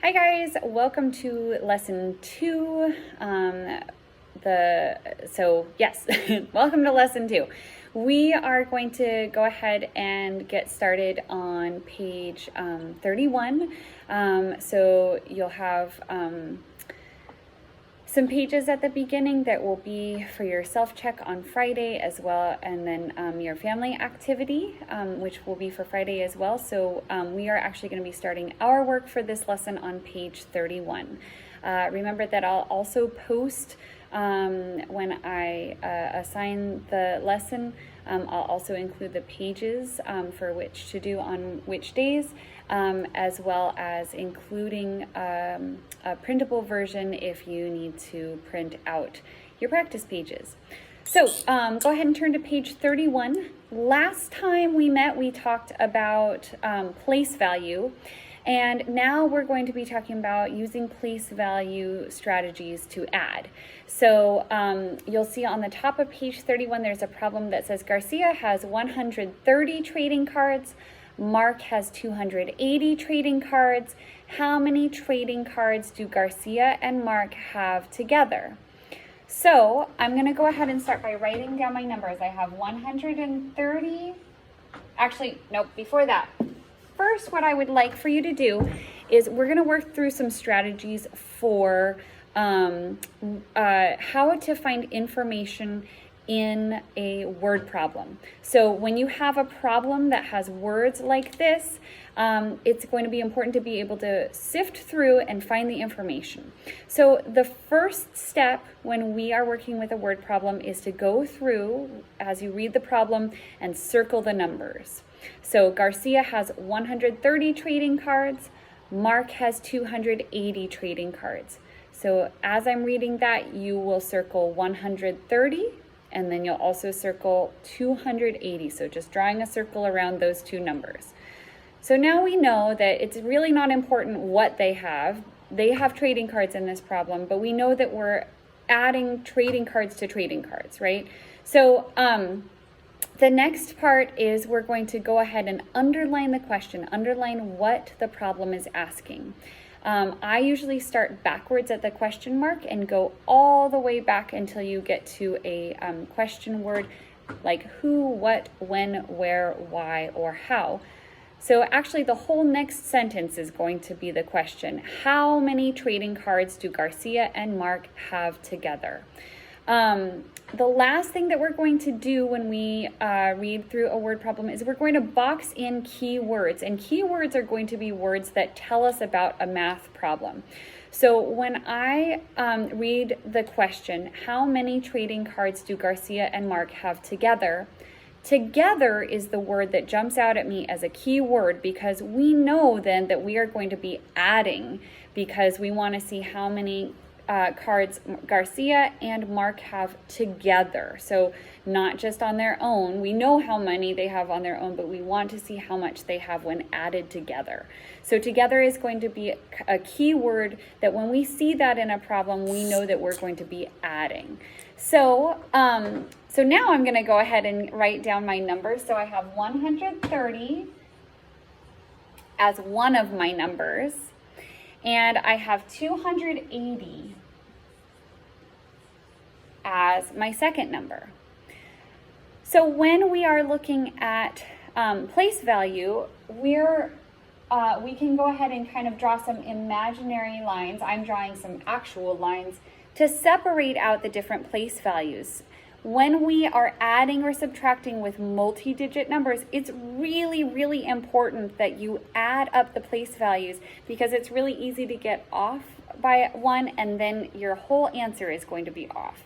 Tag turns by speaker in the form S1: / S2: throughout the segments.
S1: Hi guys, welcome to lesson 2. Welcome to lesson 2. We are going to go ahead and get started on page 31. So you'll have some pages at the beginning that will be for your self-check on Friday as well, and then your family activity, which will be for Friday as well. So we are actually going to be starting our work for this lesson on page 31. Remember that I'll also post when I assign the lesson. I'll also include the pages for which to do on which days, as well as including a printable version if you need to print out your practice pages. So go ahead and turn to page 31. Last time we met, we talked about place value. And now we're going to be talking about using place value strategies to add. So you'll see on the top of page 31, there's a problem that says Garcia has 130 trading cards. Mark has 280 trading cards. How many trading cards do Garcia and Mark have together? So I'm going to go ahead and start by writing down my numbers. I have 130. Actually, nope, before that. First, what I would like for you to do is we're going to work through some strategies for how to find information in a word problem. So when you have a problem that has words like this, it's going to be important to be able to sift through and find the information. So the first step when we are working with a word problem is to go through, as you read the problem, and circle the numbers. So Garcia has 130 trading cards. Mark has 280 trading cards. So as I'm reading that, you will circle 130, and then you'll also circle 280. So just drawing a circle around those two numbers. So now we know that it's really not important what they have. They have trading cards in this problem, but we know that we're adding trading cards to trading cards, right? So the next part is we're going to go ahead and underline the question, underline what the problem is asking. I usually start backwards at the question mark and go all the way back until you get to a question word like who, what, when, where, why, or how. So actually the whole next sentence is going to be the question. How many trading cards do Garcia and Mark have together? The last thing that we're going to do when we read through a word problem is we're going to box in keywords, and keywords are going to be words that tell us about a math problem. So when I read the question, how many trading cards do Garcia and Mark have together? Together is the word that jumps out at me as a key word, because we know then that we are going to be adding, because we want to see how many cards Garcia and Mark have together. So not just on their own. We know how many they have on their own, but we want to see how much they have when added together. So together is going to be a key word that when we see that in a problem, we know that we're going to be adding. So now I'm going to go ahead and write down my numbers. So I have 130 as one of my numbers. And I have 280 as my second number. So when we are looking at place value, we can go ahead and kind of draw some imaginary lines. I'm drawing some actual lines to separate out the different place values. When we are adding or subtracting with multi-digit numbers, it's really, really important that you add up the place values, because it's really easy to get off by one and then your whole answer is going to be off.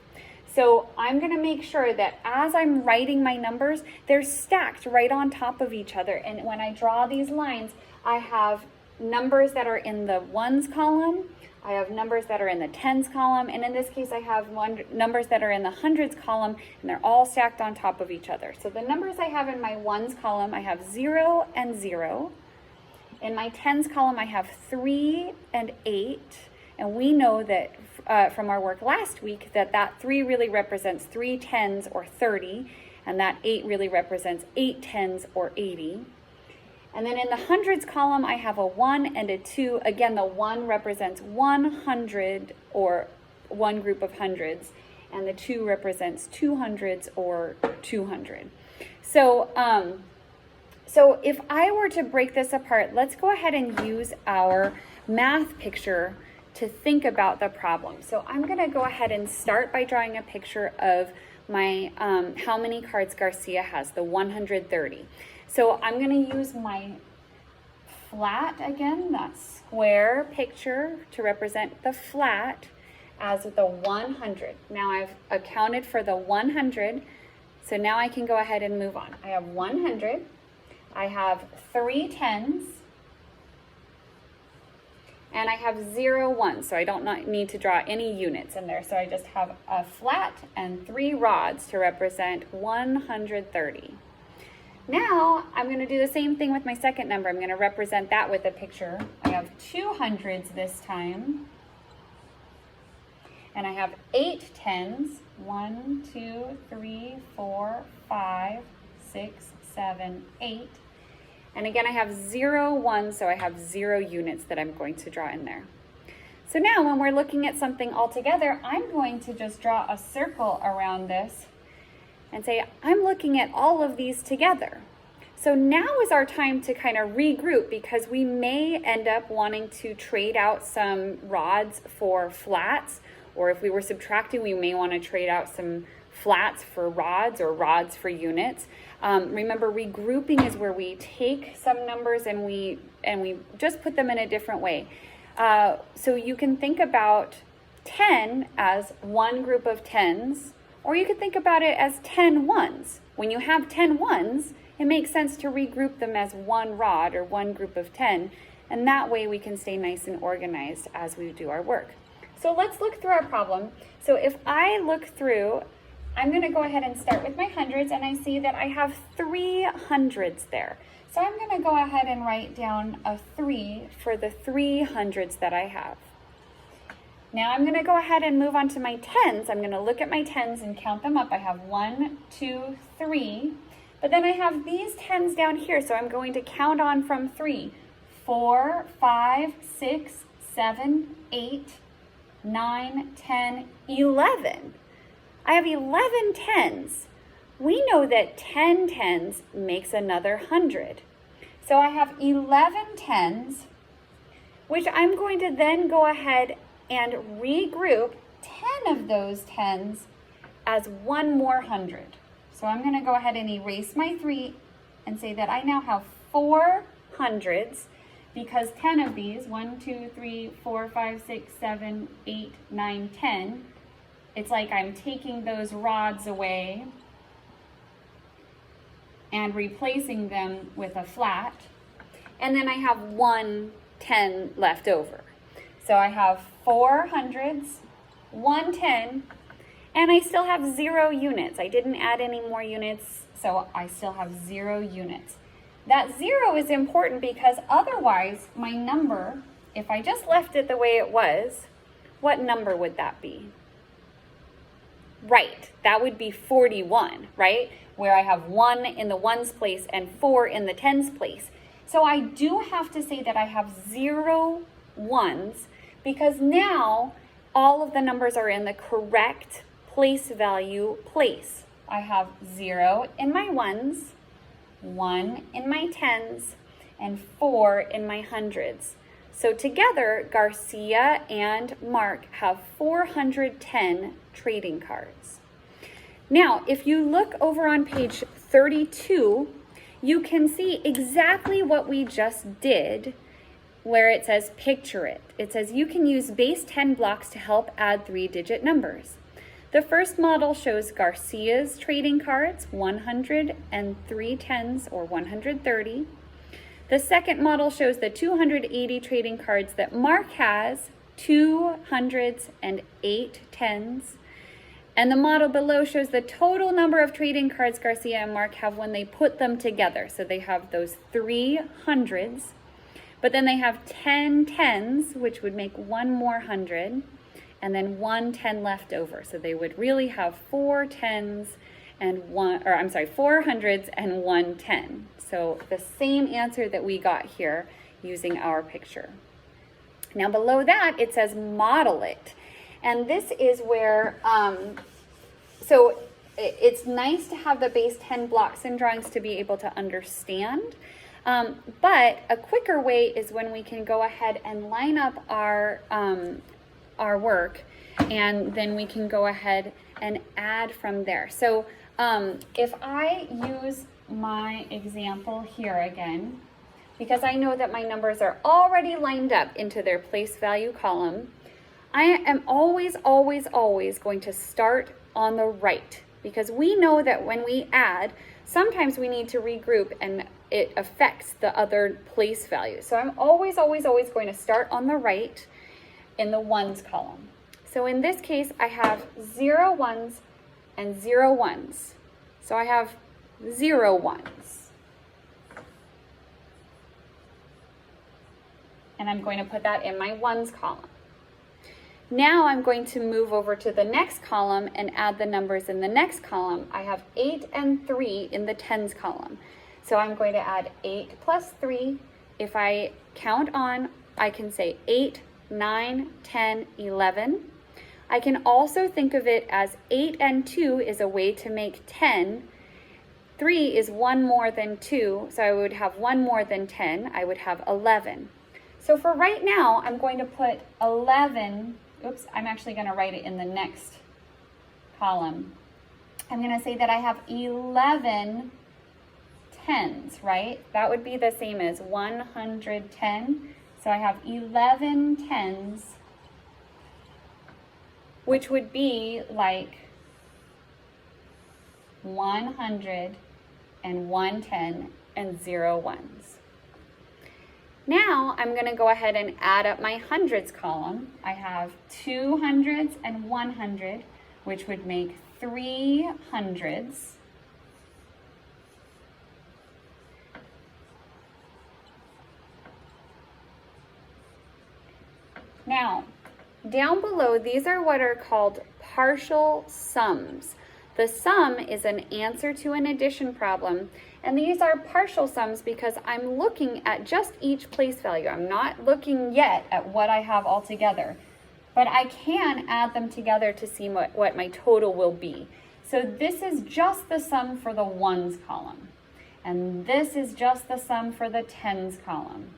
S1: So I'm going to make sure that as I'm writing my numbers, they're stacked right on top of each other. And when I draw these lines, I have numbers that are in the ones column, I have numbers that are in the tens column, and in this case I have numbers that are in the hundreds column, and they're all stacked on top of each other. So the numbers I have in my ones column, I have 0 and 0. In my tens column I have 3 and 8, and we know that from our work last week that 3 really represents 3 tens or 30, and that 8 really represents 8 tens or 80. And then in the hundreds column, I have a 1 and a 2. Again, the 1 represents 100 or one group of hundreds, and the 2 represents 200s or 200. So, so if I were to break this apart, let's go ahead and use our math picture to think about the problem. So I'm going to go ahead and start by drawing a picture of my how many cards Garcia has, the 130. So I'm going to use my flat again, that square picture to represent the flat as the 100. Now I've accounted for the 100, so now I can go ahead and move on. I have 100, I have 3 tens, and I have 0 ones, so I don't need to draw any units in there. So I just have a flat and 3 rods to represent 130. Now I'm going to do the same thing with my second number. I'm going to represent that with a picture. I have 2 hundreds this time. And I have 8 tens. 1, 2, 3, 4, 5, 6, 7, 8. And again, I have 0 ones, so I have 0 units that I'm going to draw in there. So now when we're looking at something all together, I'm going to just draw a circle around this and say, I'm looking at all of these together. So now is our time to kind of regroup, because we may end up wanting to trade out some rods for flats, or if we were subtracting, we may want to trade out some flats for rods or rods for units. Remember, regrouping is where we take some numbers and we just put them in a different way. So you can think about 10 as one group of tens, or you could think about it as 10 ones. When you have 10 ones, it makes sense to regroup them as one rod or one group of 10, and that way we can stay nice and organized as we do our work. So let's look through our problem. So if I look through, I'm going to go ahead and start with my hundreds, and I see that I have 3 hundreds there. So I'm going to go ahead and write down a 3 for the 3 hundreds that I have. Now I'm going to go ahead and move on to my tens. I'm going to look at my tens and count them up. I have 1, 2, 3. But then I have these tens down here, so I'm going to count on from 3. 4, 5, 6, 7, 8, 9, 10, 11. I have 11 tens. We know that 10 tens makes another 100. So I have 11 tens, which I'm going to then go ahead and regroup 10 of those tens as one more 100. So I'm going to go ahead and erase my 3 and say that I now have 4 hundreds, because 10 of these, 1, 2, 3, 4, 5, 6, 7, 8, 9, 10, it's like I'm taking those rods away and replacing them with a flat. And then I have 1 10 left over. So I have 4 hundreds, 1 10, and I still have 0 units. I didn't add any more units, so I still have 0 units. That 0 is important because otherwise my number, if I just left it the way it was, what number would that be? Right, that would be 41, right? Where I have 1 in the ones place and 4 in the tens place. So I do have to say that I have 0 ones, because now all of the numbers are in the correct place value place. I have 0 in my ones, 1 in my tens, and 4 in my hundreds. So together, Garcia and Mark have 410 trading cards. Now, if you look over on page 32, you can see exactly what we just did, where it says picture it. It says you can use base 10 blocks to help add 3-digit numbers. The first model shows Garcia's trading cards, 103 tens or 130. The second model shows the 280 trading cards that Mark has, 2 hundreds and 8 tens. And the model below shows the total number of trading cards Garcia and Mark have when they put them together. So they have those 3 hundreds, but then they have 10 tens, which would make one more 100, and then 1 10 left over. So they would really have 4 tens and one, or I'm sorry, 4 hundreds and 1 10. So the same answer that we got here using our picture. Now below that, it says model it. And this is where, so it's nice to have the base 10 blocks and drawings to be able to understand. But a quicker way is when we can go ahead and line up our work, and then we can go ahead and add from there. So if I use my example here again, because I know that my numbers are already lined up into their place value column, I am always, always, always going to start on the right, because we know that when we add, sometimes we need to regroup and it affects the other place value. So I'm always, always, always going to start on the right in the ones column. So in this case, I have 0 ones and 0 ones. So I have 0 ones. And I'm going to put that in my ones column. Now I'm going to move over to the next column and add the numbers in the next column. I have 8 and 3 in the tens column. So I'm going to add 8 plus 3. If I count on, I can say 8, 9, 10, 11. I can also think of it as 8 and 2 is a way to make 10. 3 is 1 more than 2, so I would have 1 more than 10. I would have 11. So for right now, I'm going to put 11. Oops, I'm actually going to write it in the next column. I'm going to say that I have 11 tens, right? That would be the same as 110. So I have 11 tens, which would be like 100 and 110 and 0 ones. Now I'm going to go ahead and add up my hundreds column. I have 2 hundreds and 100, which would make 3 hundreds. Now, down below, these are what are called partial sums. The sum is an answer to an addition problem, and these are partial sums because I'm looking at just each place value. I'm not looking yet at what I have all together, but I can add them together to see what my total will be. So this is just the sum for the ones column, and this is just the sum for the tens column,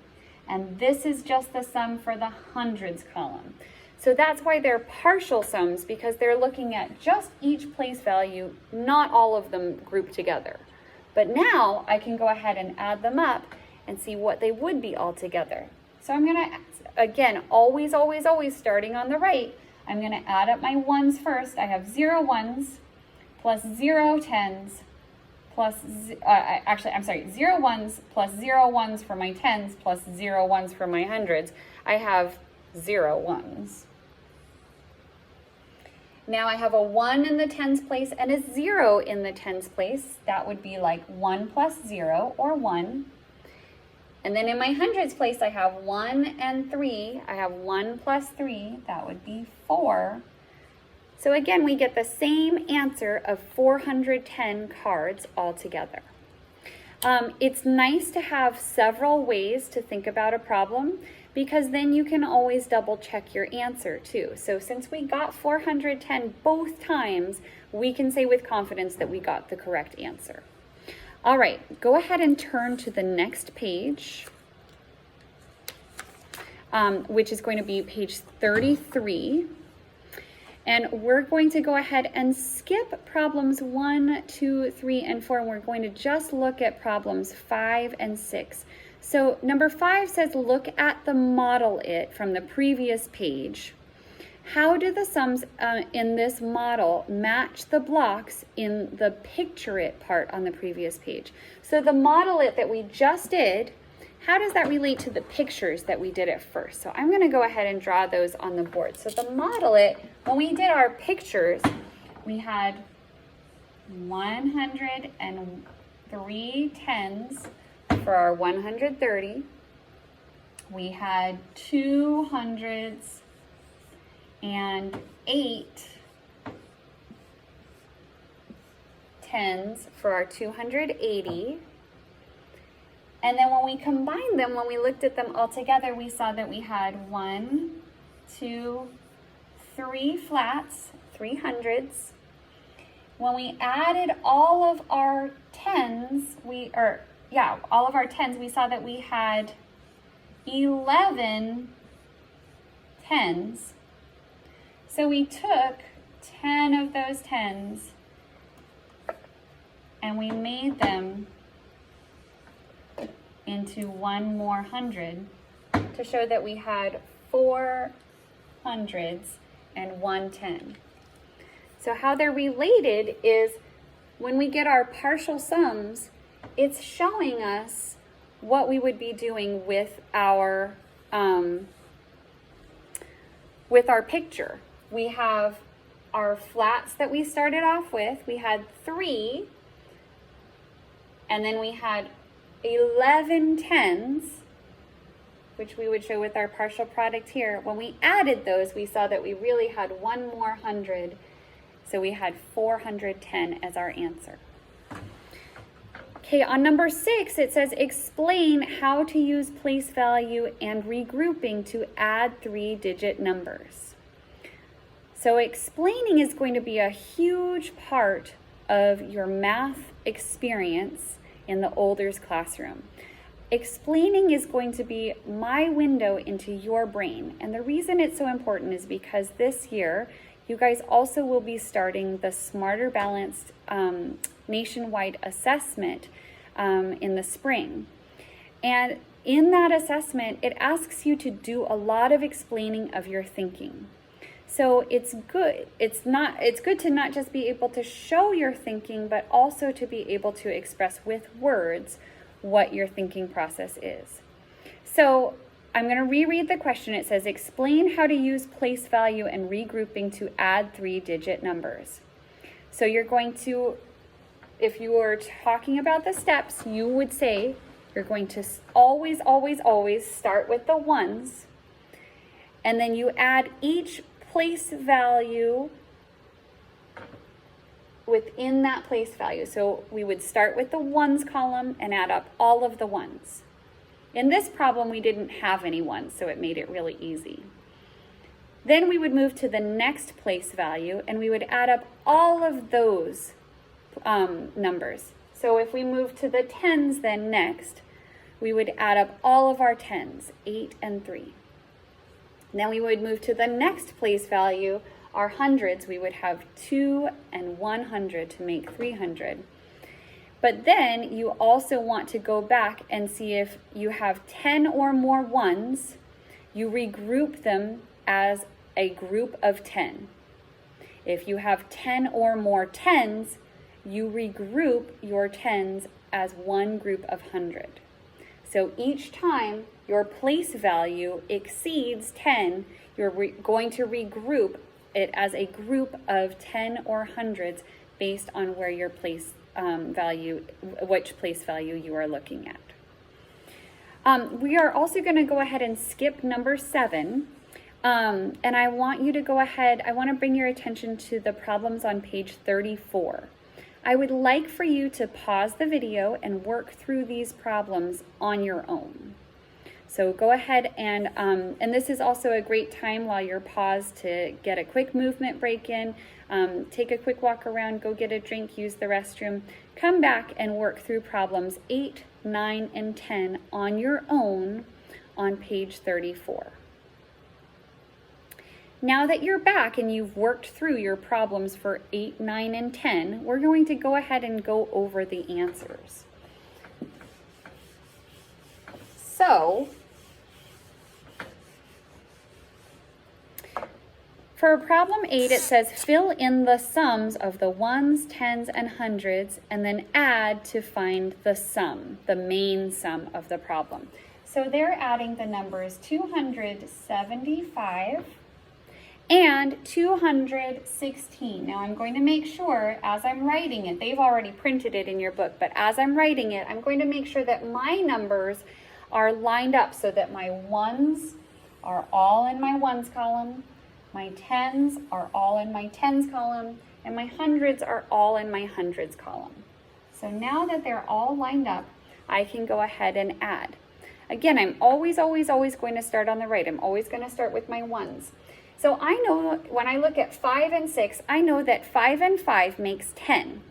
S1: and this is just the sum for the hundreds column. So that's why they're partial sums, because they're looking at just each place value, not all of them grouped together. But now I can go ahead and add them up and see what they would be all together. So I'm going to, again, always, always, always starting on the right, I'm going to add up my ones first. I have 0 ones plus 0 tens plus, 0 ones plus 0 ones for my tens plus 0 ones for my hundreds. I have 0 ones. Now I have a 1 in the tens place and a 0 in the tens place. That would be like 1 plus 0, or 1. And then in my hundreds place, I have 1 and 3. I have 1 plus 3. That would be 4. So again, we get the same answer of 410 cards altogether. It's nice to have several ways to think about a problem, because then you can always double check your answer too. So since we got 410 both times, we can say with confidence that we got the correct answer. All right, go ahead and turn to the next page, which is going to be page 33. And we're going to go ahead and skip problems 1, 2, 3, and 4, and we're going to just look at problems 5 and 6. So number 5 says, look at the model it from the previous page. How do the sums in this model match the blocks in the picture it part on the previous page? So the model it that we just did, how does that relate to the pictures that we did at first? So I'm going to go ahead and draw those on the board. So the model it, when we did our pictures, we had 103 tens for our 130. We had 208 tens for our 280. And then when we combined them, when we looked at them all together, we saw that we had 1, 2, 3 flats, 3 hundreds. When we added all of our tens, all of our tens, we saw that we had 11 tens. So we took 10 of those tens and we made them into one more hundred to show that we had 4 hundreds and 1 10. So how they're related is when we get our partial sums, it's showing us what we would be doing with our picture. We have our flats that we started off with. We had 3, and then we had 11 tens, which we would show with our partial product here. When we added those, we saw that we really had 1 more hundred, so we had 410 as our answer. Okay, on number 6, it says explain how to use place value and regrouping to add 3-digit numbers. So explaining is going to be a huge part of your math experience in the Olders classroom. Explaining is going to be my window into your brain. And the reason it's so important is because this year, you guys also will be starting the Smarter Balanced nationwide assessment in the spring. And in that assessment, it asks you to do a lot of explaining of your thinking. So it's good. It's good to not just be able to show your thinking, but also to be able to express with words what your thinking process is. So I'm going to reread the question. It says, explain how to use place value and regrouping to add 3-digit numbers. So you're going to, if you were talking about the steps, you would say you're going to always, always, always start with the ones, and then you add each place value within that place value. So we would start with the ones column and add up all of the ones. In this problem, we didn't have any ones, so it made it really easy. Then we would move to the next place value and we would add up all of those numbers. So if we move to the tens then next, we would add up all of our tens, 8 and 3. Then we would move to the next place value, our hundreds. We would have 2 and 100 to make 300. But then you also want to go back and see if you have 10 or more ones, you regroup them as a group of 10. If you have 10 or more tens, you regroup your tens as one group of 100. So each time your place value exceeds 10, you're going to regroup it as a group of 10 or hundreds based on where your place value, which place value you are looking at. We are also going to go ahead and skip number 7. And I want you to go ahead, I want to bring your attention to the problems on page 34. I would like for you to pause the video and work through these problems on your own. So go ahead and this is also a great time while you're paused to get a quick movement break in, take a quick walk around, go get a drink, use the restroom, come back and work through problems 8, 9, and 10 on your own on page 34. Now that you're back and you've worked through your problems for 8, 9, and 10, we're going to go ahead and go over the answers. So, for problem 8, it says fill in the sums of the ones, tens, and hundreds, and then add to find the sum, the main sum of the problem. So they're adding the numbers 275 and 216. Now I'm going to make sure as I'm writing it, they've already printed it in your book, but as I'm writing it, I'm going to make sure that my numbers are lined up so that my ones are all in my ones column, my tens are all in my tens column, and my hundreds are all in my hundreds column. So now that they're all lined up, I can go ahead and add. Again, I'm always going to start on the right. I'm always going to start with my ones. So I know when I look at 5 and 6, I know that 5 and 5 makes 10.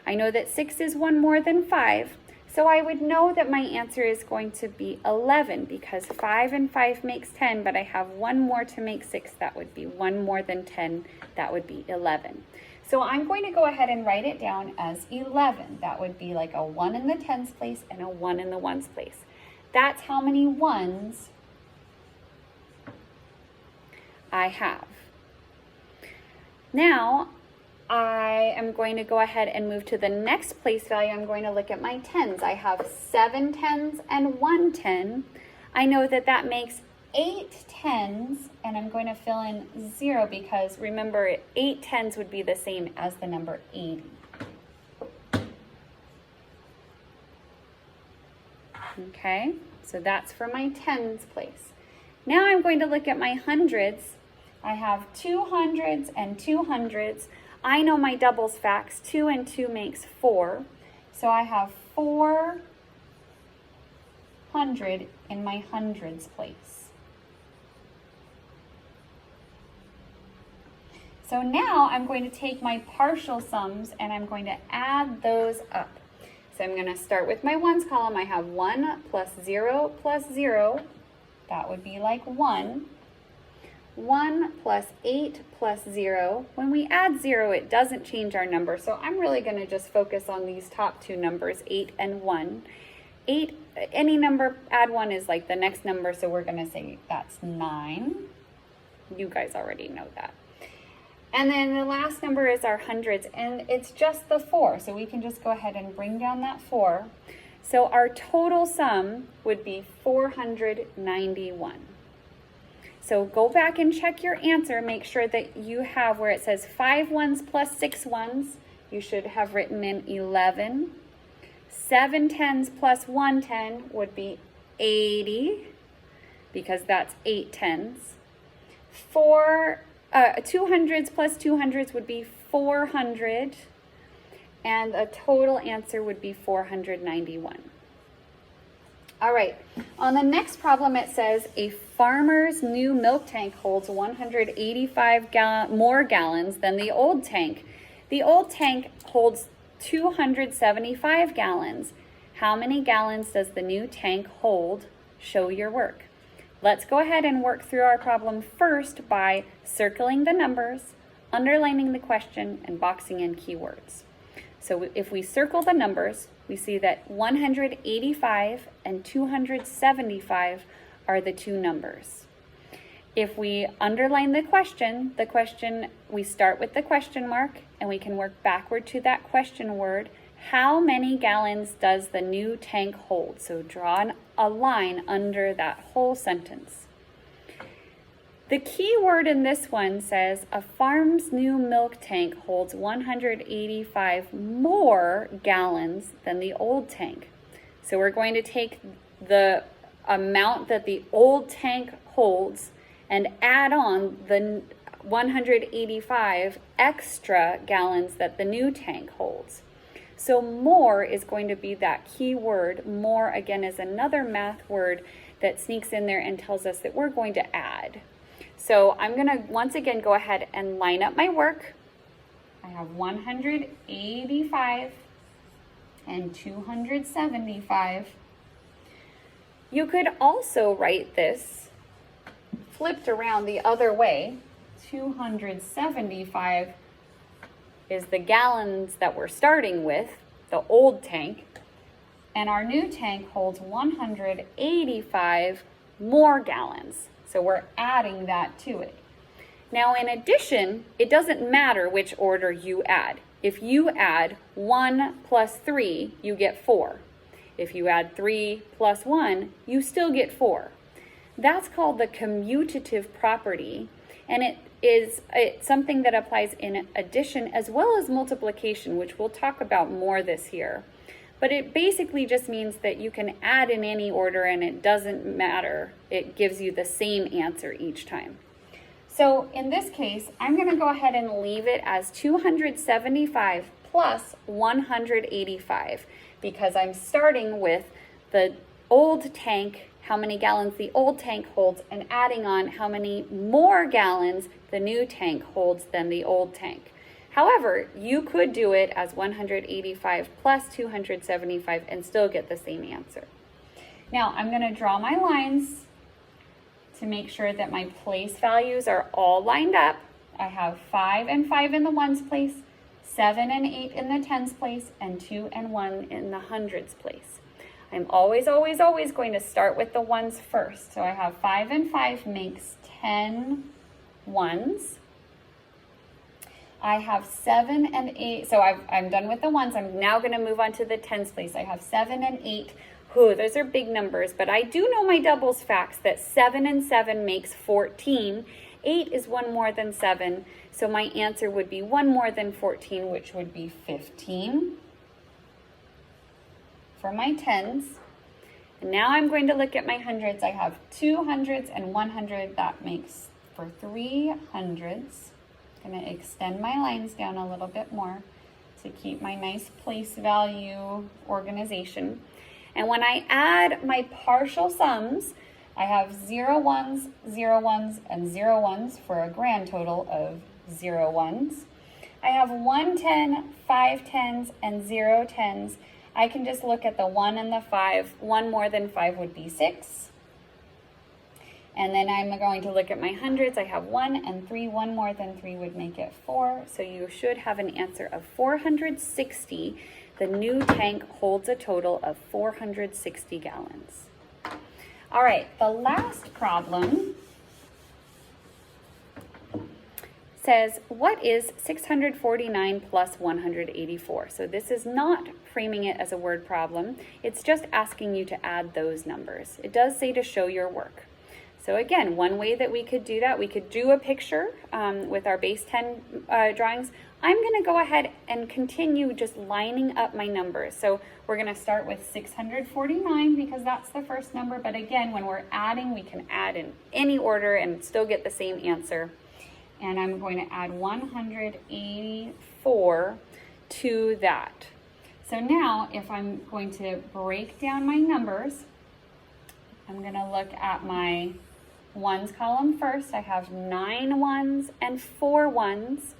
S1: I know that 6 is one more than 5. So I would know that my answer is going to be 11 because 5 and 5 makes 10, but I have one more to make 6. That would be one more than 10. That would be 11. So I'm going to go ahead and write it down as 11. That would be like a 1 in the tens place and a 1 in the ones place. That's how many ones I have. Now, I am going to go ahead and move to the next place value. I'm going to look at my tens. I have 7 tens and 1 10. I know that that makes 8 tens, and I'm going to fill in 0 because remember 8 tens would be the same as the number 80. Okay, so that's for my tens place. Now I'm going to look at my hundreds. I have 2 hundreds and 2 hundreds. I know my doubles facts. 2 and 2 makes 4. So I have 400 in my hundreds place. So now I'm going to take my partial sums and I'm going to add those up. So I'm going to start with my ones column. I have 1 plus 0 plus 0. That would be like 1. 1 plus 8 plus 0. When we add 0, it doesn't change our number. So I'm really going to just focus on these top two numbers, 8 and 1. 8, any number, add 1 is like the next number. So we're going to say that's 9. You guys already know that. And then the last number is our hundreds, and it's just the 4. So we can just go ahead and bring down that 4. So our total sum would be 491. So go back and check your answer. Make sure that you have where it says 5 ones plus 6 ones. You should have written in 11. 7 tens plus 1 10 would be 80 because that's 8 tens. 200s plus 200s would be 400. And a total answer would be 491. All right, on the next problem it says a farmer's new milk tank holds 185 more gallons than the old tank. The old tank holds 275 gallons. How many gallons does the new tank hold? Show your work. Let's go ahead and work through our problem first by circling the numbers, underlining the question, and boxing in keywords. So if we circle the numbers, we see that 185 and 275 are the two numbers. If we underline the question, we start with the question mark and we can work backward to that question word. How many gallons does the new tank hold? So draw a line under that whole sentence. The key word in this one says a farm's new milk tank holds 185 more gallons than the old tank. So we're going to take the amount that the old tank holds and add on the 185 extra gallons that the new tank holds. So more is going to be that key word. More, again, is another math word that sneaks in there and tells us that we're going to add. So I'm going to once again go ahead and line up my work. I have 185 and 275. You could also write this flipped around the other way. 275 is the gallons that we're starting with, the old tank, and our new tank holds 185 more gallons. So we're adding that to it. Now in addition, it doesn't matter which order you add. If you add 1 plus 3, you get 4. If you add 3 plus 1, you still get 4. That's called the commutative property, and it's something that applies in addition as well as multiplication, which we'll talk about more this year. But it basically just means that you can add in any order and it doesn't matter. It gives you the same answer each time. So in this case, I'm going to go ahead and leave it as 275 plus 185 because I'm starting with the old tank, how many gallons the old tank holds, and adding on how many more gallons the new tank holds than the old tank. However, you could do it as 185 plus 275 and still get the same answer. Now I'm going to draw my lines to make sure that my place values are all lined up. I have 5 and 5 in the ones place, 7 and 8 in the tens place, and 2 and 1 in the hundreds place. I'm always, always, always going to start with the ones first. So I have 5 and 5 makes 10 ones. I have 7 and 8, so I'm done with the ones. I'm now going to move on to the tens place. I have 7 and 8. Ooh, those are big numbers, but I do know my doubles facts that 7 and 7 makes 14. 8 is 1 more than 7, so my answer would be 1 more than 14, which would be 15 for my tens. And now I'm going to look at my hundreds. I have 2 hundreds and 100. That makes for 3 hundreds. I'm going to extend my lines down a little bit more to keep my nice place value organization. And when I add my partial sums, I have 0 ones, 0 ones, and 0 ones for a grand total of 0 ones. I have 1 10, 5 tens, and 0 tens. I can just look at the 1 and the 5. 1 more than 5 would be 6. And then I'm going to look at my hundreds. I have 1 and 3. 1 more than 3 would make it 4. So you should have an answer of 460. The new tank holds a total of 460 gallons. All right, the last problem says, what is 649 plus 184? So this is not framing it as a word problem. It's just asking you to add those numbers. It does say to show your work. So again, one way that we could do that, we could do a picture with our base 10 drawings. I'm going to go ahead and continue just lining up my numbers. So we're going to start with 649 because that's the first number. But again, when we're adding, we can add in any order and still get the same answer. And I'm going to add 184 to that. So now if I'm going to break down my numbers, I'm going to look at my ones column first. I have 9 ones and 4 ones.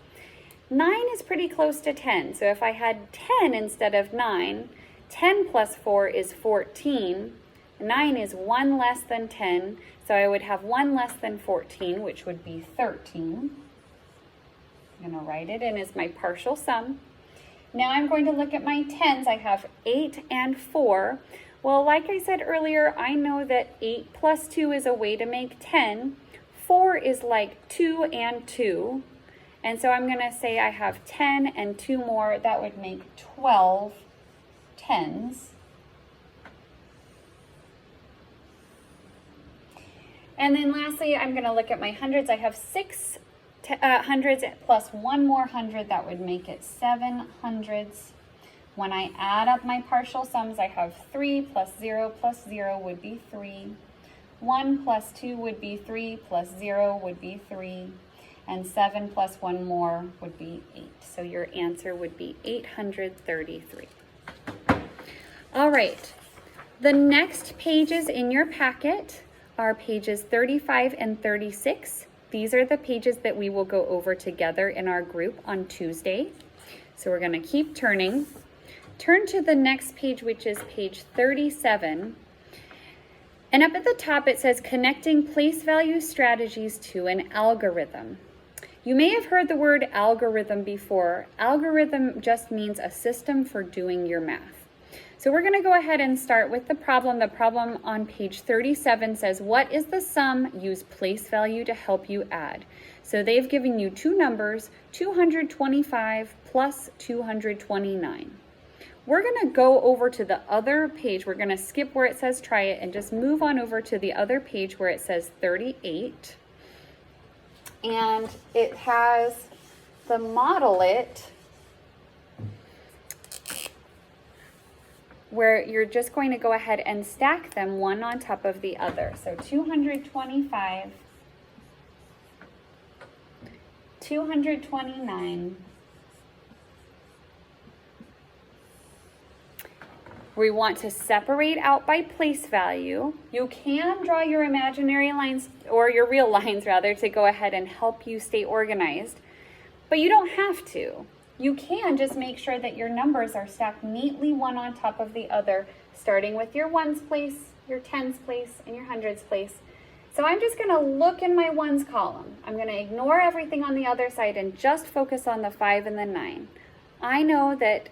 S1: 9 is pretty close to 10. So if I had 10 instead of 9, 10 plus 4 is 14. 9 is 1 less than 10. So I would have 1 less than 14, which would be 13. I'm going to write it in as my partial sum. Now I'm going to look at my tens. I have 8 and 4. Well, like I said earlier, I know that 8 plus 2 is a way to make 10. 4 is like 2 and 2. And so I'm going to say I have 10 and 2 more. That would make 12 tens. And then lastly, I'm going to look at my hundreds. I have 6 hundreds plus 1 more hundred. That would make it 7 hundreds. When I add up my partial sums, I have 3 plus 0 would be 3. 1 plus 2 would be 3, plus 0 would be 3. And 7 plus 1 more would be 8. So your answer would be 833. All right. The next pages in your packet are pages 35 and 36. These are the pages that we will go over together in our group on Tuesday. So we're going to keep turning. Turn to the next page, which is page 37. And up at the top, it says connecting place value strategies to an algorithm. You may have heard the word algorithm before. Algorithm just means a system for doing your math. So we're going to go ahead and start with the problem. The problem on page 37 says, what is the sum? Use place value to help you add. So they've given you two numbers, 225 plus 229. We're going to go over to the other page. We're going to skip where it says try it and just move on over to the other page where it says 38. And it has the model it where you're just going to go ahead and stack them one on top of the other. So 225 229. We want to separate out by place value. You can draw your imaginary lines, or your real lines rather, to go ahead and help you stay organized, but you don't have to. You can just make sure that your numbers are stacked neatly one on top of the other, starting with your ones place, your tens place, and your hundreds place. So I'm just gonna look in my ones column. I'm gonna ignore everything on the other side and just focus on the 5 and the 9. I know that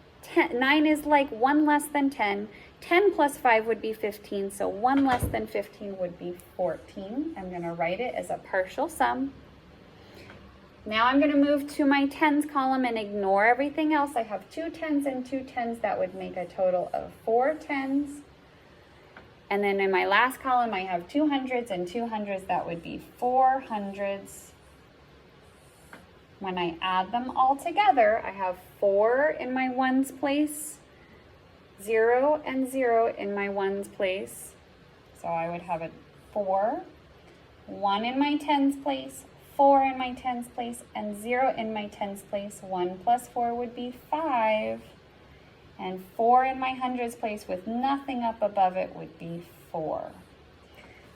S1: 9 is like 1 less than 10. 10 plus 5 would be 15, so 1 less than 15 would be 14. I'm going to write it as a partial sum. Now I'm going to move to my tens column and ignore everything else. I have 2 tens and 2 tens. That would make a total of 4 tens. And then in my last column, I have 2 hundreds and 2 hundreds. That would be 4 hundreds. When I add them all together, I have 4 in my ones place, 0 and 0 in my ones place. So I would have a 4, 1 in my tens place, 4 in my tens place, and 0 in my tens place. 1 plus 4 would be 5. And 4 in my hundreds place with nothing up above it would be 4.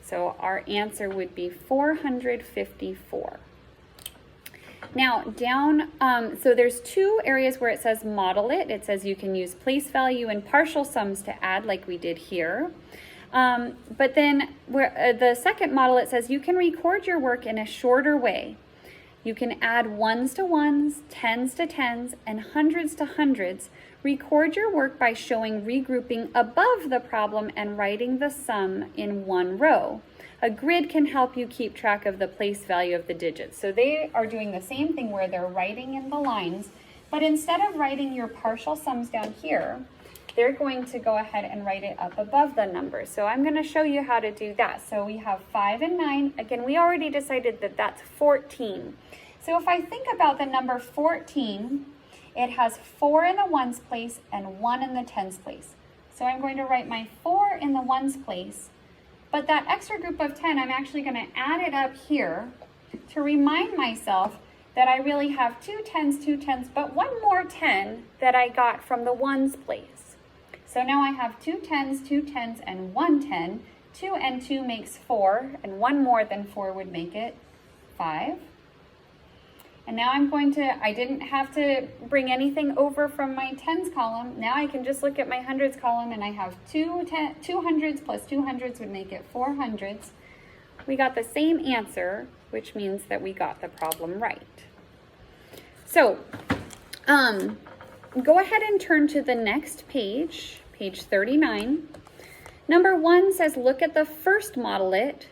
S1: So our answer would be 454. Now down, so there's 2 areas where it says model it. It says you can use place value and partial sums to add like we did here. But then where the second model, it says you can record your work in a shorter way. You can add ones to ones, tens to tens, and hundreds to hundreds. Record your work by showing regrouping above the problem and writing the sum in one row. A grid can help you keep track of the place value of the digits. So they are doing the same thing where they're writing in the lines, but instead of writing your partial sums down here, they're going to go ahead and write it up above the numbers. So I'm going to show you how to do that. So we have 5 and 9. Again, we already decided that that's 14. So if I think about the number 14, it has 4 in the ones place and 1 in the tens place. So I'm going to write my 4 in the ones place. But that extra group of 10, I'm actually going to add it up here to remind myself that I really have 2 tens, but 1 more 10 that I got from the ones place. So now I have 2 tens, and 1 10. 2 and 2 makes 4, and 1 more than 4 would make it 5. And now I'm going to, I didn't have to bring anything over from my tens column. Now I can just look at my hundreds column, and I have 2 hundreds plus 2 hundreds would make it 4 hundreds. We got the same answer, which means that we got the problem right. So go ahead and turn to the next page, page 39. Number 1 says, look at the first model it.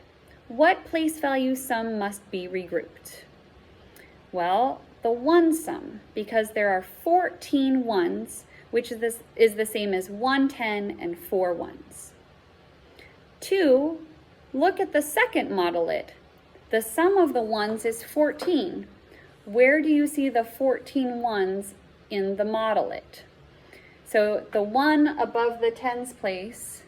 S1: What place value sum must be regrouped? Well, the one sum, because there are 14 ones, which is the same as 1 10 and 4 ones. 2, look at the second model it. The sum of the ones is 14. Where do you see the 14 ones in the model it? So the 1 above the tens place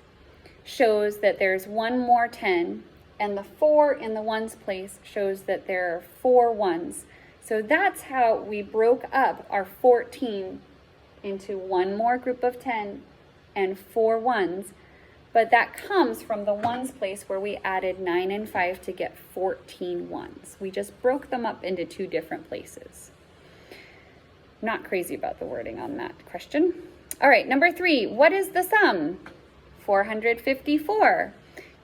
S1: shows that there's 1 more 10, and the 4 in the ones place shows that there are 4 ones. So that's how we broke up our 14 into 1 more group of 10 and 4 ones. But that comes from the ones place where we added 9 and 5 to get 14 ones. We just broke them up into 2 different places. Not crazy about the wording on that question. All right, number 3, what is the sum? 454.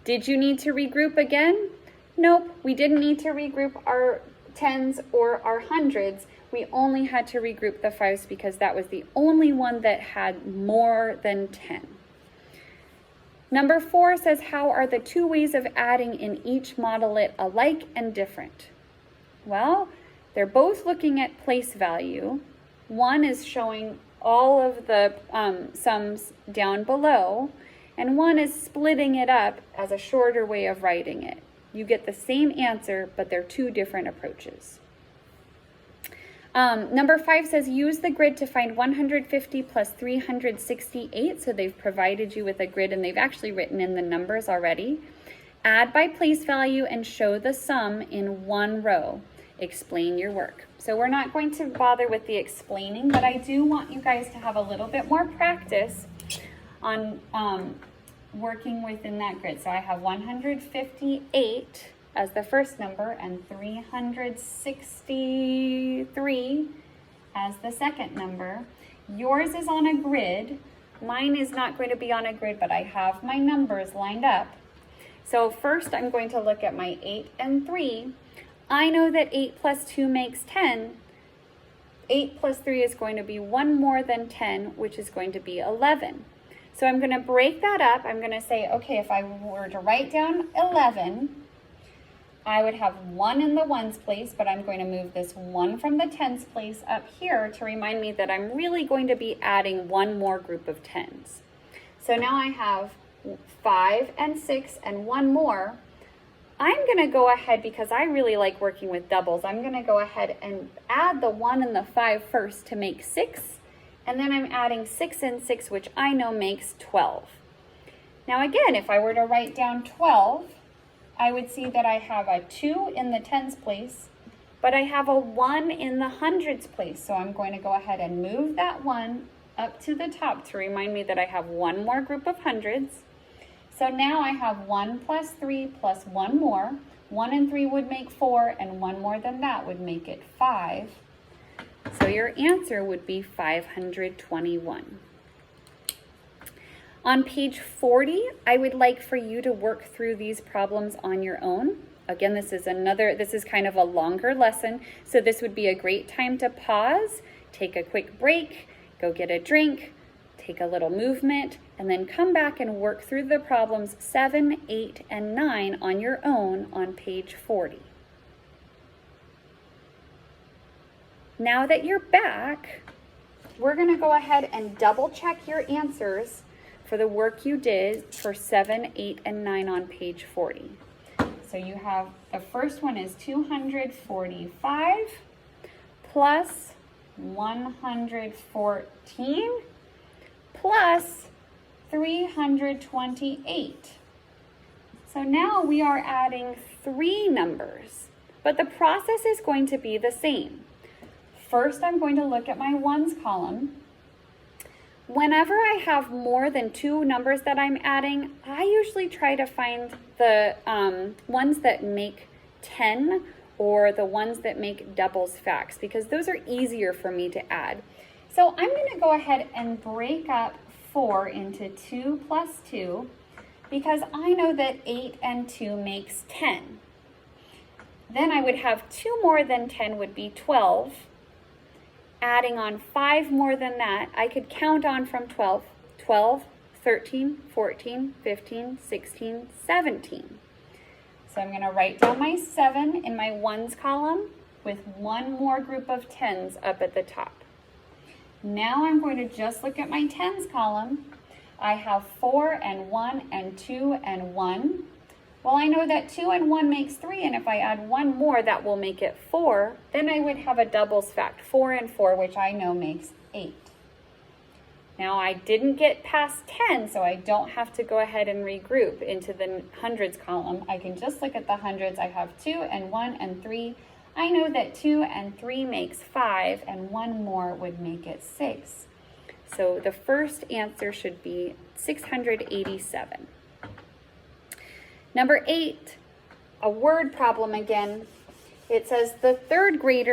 S1: Did you need to regroup again? Nope, we didn't need to regroup our tens or our hundreds. We only had to regroup the 5s because that was the only one that had more than 10. Number 4 says, how are the 2 ways of adding in each modelet alike and different? Well, they're both looking at place value. One is showing all of the sums down below, and one is splitting it up as a shorter way of writing it. You get the same answer, but they're 2 different approaches. Number 5 says, use the grid to find 150 plus 368. So they've provided you with a grid, and they've actually written in the numbers already. Add by place value and show the sum in one row. explain your work. So we're not going to bother with the explaining, but I do want you guys to have a little bit more practice on working within that grid. So I have 158 as the first number and 363 as the second number. Yours is on a grid. Mine is not going to be on a grid, but I have my numbers lined up. So first I'm going to look at my 8 and 3. I know that 8 plus 2 makes 10. 8 plus 3 is going to be 1 more than 10, which is going to be 11. So I'm going to break that up. I'm going to say, okay, if I were to write down 11, I would have 1 in the ones place, but I'm going to move this 1 from the tens place up here to remind me that I'm really going to be adding one more group of tens. So now I have 5 and 6 and 1 more. I'm going to go ahead, because I really like working with doubles, I'm going to go ahead and add the 1 and the 5 first to make 6. And then I'm adding 6 and 6, which I know makes 12. Now again, if I were to write down 12, I would see that I have a 2 in the tens place, but I have a 1 in the hundreds place. So I'm going to go ahead and move that 1 up to the top to remind me that I have one more group of hundreds. So now I have 1 plus 3 plus 1 more. 1 and 3 would make 4, and 1 more than that would make it 5. So your answer would be 521. On page 40, I would like for you to work through these problems on your own. Again, this is kind of a longer lesson, so this would be a great time to pause, take a quick break, go get a drink, take a little movement, and then come back and work through the problems 7, 8, and 9 on your own on page 40. Now that you're back, we're going to go ahead and double check your answers for the work you did for 7, 8, and 9 on page 40. So you have, the first one is 245 plus 114 plus 328. So now we are adding 3 numbers, but the process is going to be the same. First, I'm going to look at my ones column. Whenever I have more than 2 numbers that I'm adding, I usually try to find the ones that make 10 or the ones that make doubles facts, because those are easier for me to add. So I'm going to go ahead and break up 4 into 2 plus 2, because I know that 8 and 2 makes 10. Then I would have 2 more than 10 would be 12. Adding on 5 more than that, I could count on from 12, 13, 14, 15, 16, 17. So I'm going to write down my 7 in my ones column with 1 more group of tens up at the top. Now I'm going to just look at my tens column. I have 4 and 1 and 2 and 1. Well, I know that 2 and 1 makes 3, and if I add 1 more, that will make it 4. Then I would have a doubles fact, 4 and 4, which I know makes 8. Now, I didn't get past 10, so I don't have to go ahead and regroup into the hundreds column. I can just look at the hundreds. I have 2 and 1 and 3. I know that 2 and 3 makes 5, and 1 more would make it 6. So the first answer should be 687. Number 8, a word problem again. It says the third grade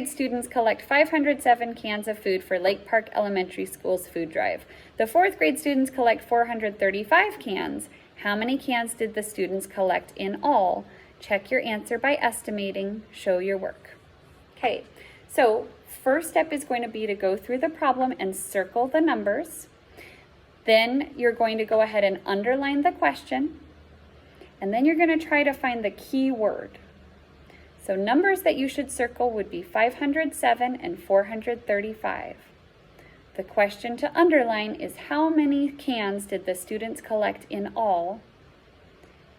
S1: students collect 507 cans of food for Lake Park Elementary School's food drive. The 4th grade students collect 435 cans. How many cans did the students collect in all? Check your answer by estimating. Show your work. Okay, so first step is going to be to go through the problem and circle the numbers. Then you're going to go ahead and underline the question, and then you're going to try to find the key word. So numbers that you should circle would be 507 and 435. The question to underline is how many cans did the students collect in all?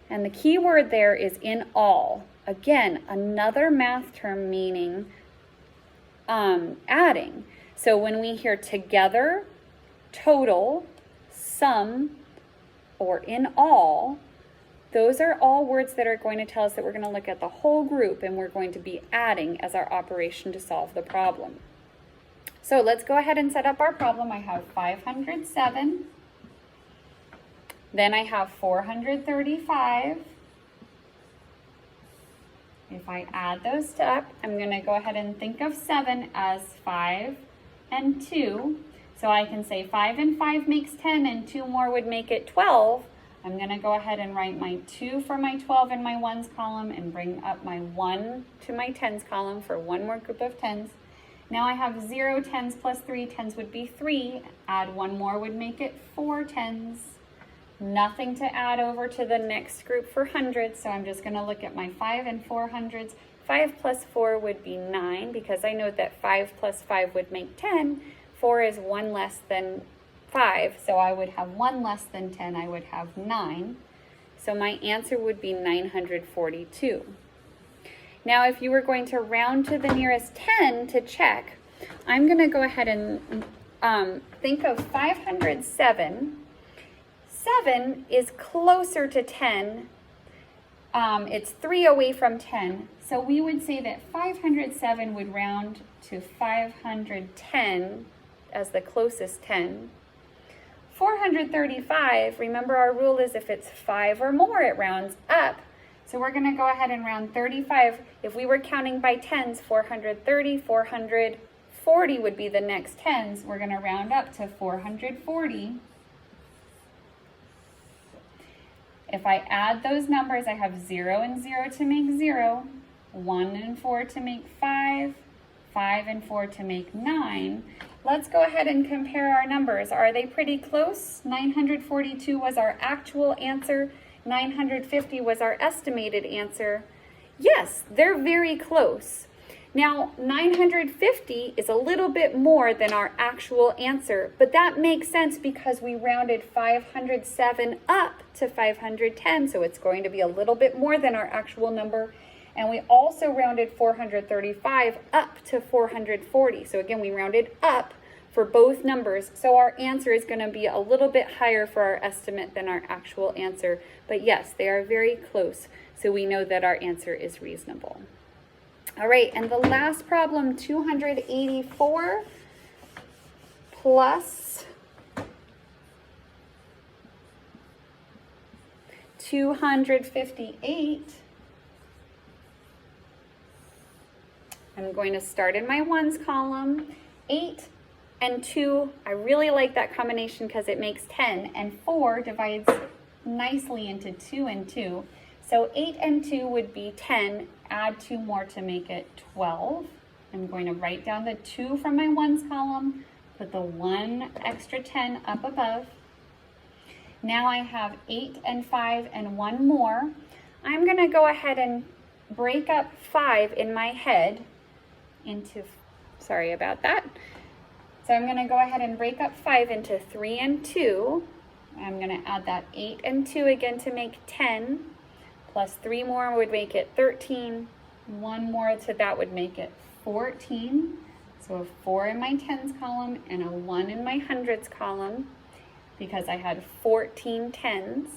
S1: And the key word there is in all. Again, another math term meaning adding. So when we hear together, total, sum, or in all, Those are all words that are going to tell us that we're going to look at the whole group and we're going to be adding as our operation to solve the problem. So let's go ahead and set up our problem. I have 507. Then I have 435. If I add those up, I'm going to go ahead and think of 7 as 5 and 2. So I can say 5 and 5 makes 10 and 2 more would make it 12. I'm going to go ahead and write my 2 for my 12 in my 1s column and bring up my 1 to my 10s column for one more group of 10s. Now I have 0 10s plus 3. 10s would be 3. Add one more would make it 4 10s. Nothing to add over to the next group for hundreds, so I'm just going to look at my 5 and 4 hundreds. 5 plus 4 would be 9 because I know that 5 plus 5 would make 10. 4 is 1 less than 5, so I would have 1 less than 10. I would have 9. So my answer would be 942. Now, if you were going to round to the nearest 10 to check, I'm going to go ahead and think of 507. 7 is closer to 10. It's 3 away from 10. So we would say that 507 would round to 510 as the closest 10. 435, remember our rule is if it's 5 or more, it rounds up. So we're going to go ahead and round 35. If we were counting by 10s, 430, 440 would be the next 10s. We're going to round up to 440. If I add those numbers, I have 0 and 0 to make 0, 1 and 4 to make 5, 5 and 4 to make 9. Let's go ahead and compare our numbers. Are they pretty close? 942 was our actual answer. 950 was our estimated answer. Yes, they're very close. Now, 950 is a little bit more than our actual answer, but that makes sense because we rounded 507 up to 510, so it's going to be a little bit more than our actual number. And we also rounded 435 up to 440. So again, we rounded up for both numbers. So our answer is going to be a little bit higher for our estimate than our actual answer. But yes, they are very close. So we know that our answer is reasonable. All right, and the last problem, 284 plus 258. I'm going to start in my ones column. 8 and 2, I really like that combination because it makes 10, and 4 divides nicely into 2 and 2. So 8 and 2 would be 10, add 2 more to make it 12. I'm going to write down the 2 from my ones column, put the 1 extra 10 up above. Now I have 8 and 5 and 1 more. I'm going to go ahead and break up 5 in my head into, sorry about that. So I'm going to go ahead and break up 5 into 3 and 2. I'm going to add that 8 and 2 again to make 10. Plus 3 more would make it 13. 1 more to that would make it 14. So a 4 in my tens column and a 1 in my hundreds column because I had 14 tens.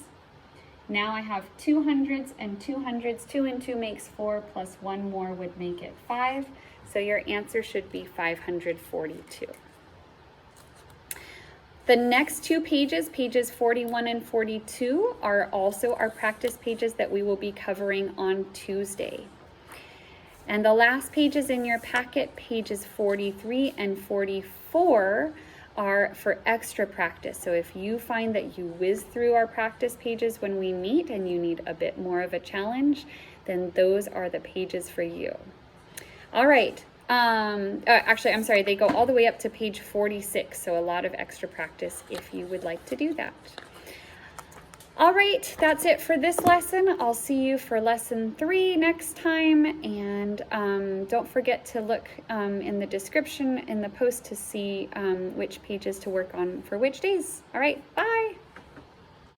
S1: Now I have 2 hundreds and 2 hundreds. 2 and 2 makes 4 plus 1 more would make it 5. So your answer should be 542. The next 2 pages, pages 41 and 42, are also our practice pages that we will be covering on Tuesday. And the last pages in your packet, pages 43 and 44, are for extra practice. So if you find that you whiz through our practice pages when we meet and you need a bit more of a challenge, then those are the pages for you. All right. Actually, I'm sorry, they go all the way up to page 46, so a lot of extra practice if you would like to do that. All right, that's it for this lesson. I'll see you for lesson 3 next time, and don't forget to look in the description in the post to see which pages to work on for which days. All right, bye.